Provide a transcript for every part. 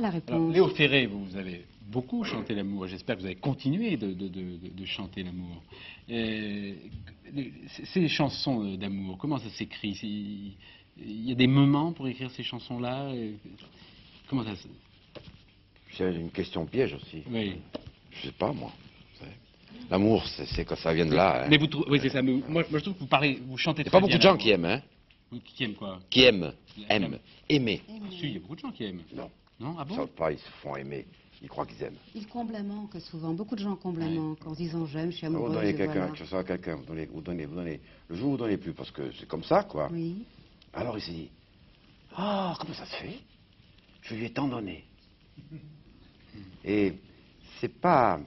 la Alors, réponse. Léo Ferré, vous avez beaucoup chanté l'amour. J'espère que vous allez continuer de chanter l'amour. Ces chansons d'amour, comment ça s'écrit? Il y a des moments pour écrire ces chansons-là? Comment ça se... C'est une question piège aussi. Oui. Je sais pas, moi. L'amour, c'est que ça vient de là. Hein. Mais vous trouvez... Oui, c'est ça. Mais moi, je trouve que vous chantez Il n'y a très pas beaucoup bien de gens l'amour. qui aiment, hein. Qui aiment quoi? Qui aiment. Aimer. Ah, si, il y a beaucoup de gens qui aiment. Non. Non? Ah Ils bon? savent pas, ils se font aimer. Ils croient qu'ils aiment. Ils comblent un manque souvent. Beaucoup de gens comblent un manque en se disant j'aime, je suis Vous amoureuse. donnez et quelqu'un, voilà. que ce soit quelqu'un, vous donnez. Le jour où vous donnez plus, parce que c'est comme ça, quoi. Oui. Alors il s'est dit, ah, comment ça se fait? Je lui ai tant donné. Et c'est pas,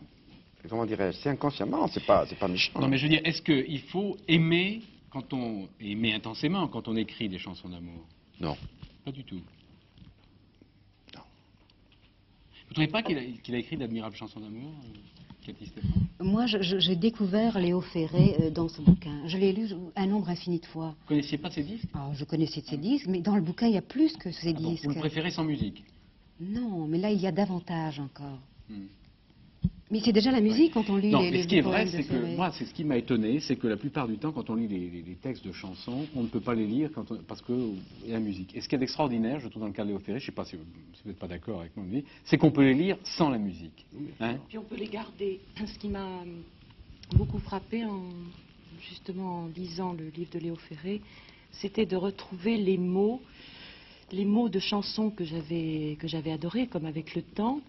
comment dirais-je, c'est inconsciemment, c'est pas méchant. Non, mais je veux dire, est-ce qu'il faut aimer aimer intensément quand on écrit des chansons d'amour? Non. Pas du tout. Non. Vous trouvez pas qu'il a écrit d'admirables chansons d'amour, Cathy Stéphane? Moi, j'ai découvert Léo Ferré dans ce bouquin. Je l'ai lu un nombre infini de fois. Vous connaissiez pas ces disques? Alors, je connaissais ses disques, mais dans le bouquin, il y a plus que ces Ah bon, disques. vous le préférez sans musique? Non, mais là, il y a davantage encore. Hmm. Mais c'est déjà la musique quand on lit Non, les mais ce qui est vrai, poèmes de c'est que Ferré. moi, c'est ce qui m'a étonné, c'est que la plupart du temps, quand on lit les textes de chansons, on ne peut pas les lire parce qu'il y a la musique. Et ce qui est extraordinaire, je trouve, dans le cas de Léo Ferré, je ne sais pas si vous n'êtes pas d'accord avec moi, c'est qu'on peut les lire sans la musique. Hein? Puis on peut les garder. Ce qui m'a beaucoup frappé, justement en lisant le livre de Léo Ferré, c'était de retrouver les mots de chansons que j'avais adorées, comme Avec le temps,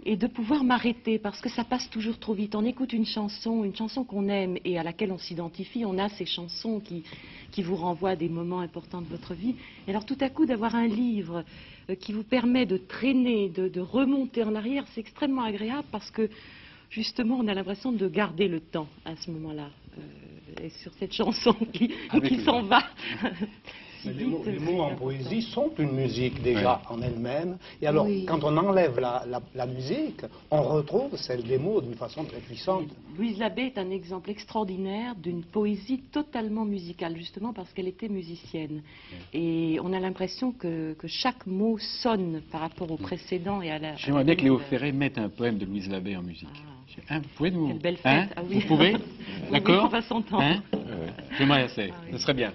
et de pouvoir m'arrêter, parce que ça passe toujours trop vite. On écoute une chanson qu'on aime et à laquelle on s'identifie, on a ces chansons qui vous renvoient à des moments importants de votre vie. Et alors tout à coup, d'avoir un livre qui vous permet de traîner, de remonter en arrière, c'est extrêmement agréable, parce que justement, on a l'impression de garder le temps à ce moment-là. Et sur cette chanson qui s'en va. Mais les mots en poésie sont une musique déjà en elle-même. Et alors, quand on enlève la musique, on retrouve celle des mots d'une façon très puissante. Louise Labbé est un exemple extraordinaire d'une poésie totalement musicale, justement parce qu'elle était musicienne. Et on a l'impression que chaque mot sonne par rapport au précédent et à la... J'aimerais bien que Léo Ferré mette un poème de Louise Labbé en musique. Hein, vous pouvez nous... Quelle belle fête. Hein, ah oui. Vous pouvez? Oui, D'accord? on va s'entendre. Hein? J'aimerais assez. Ce serait bien.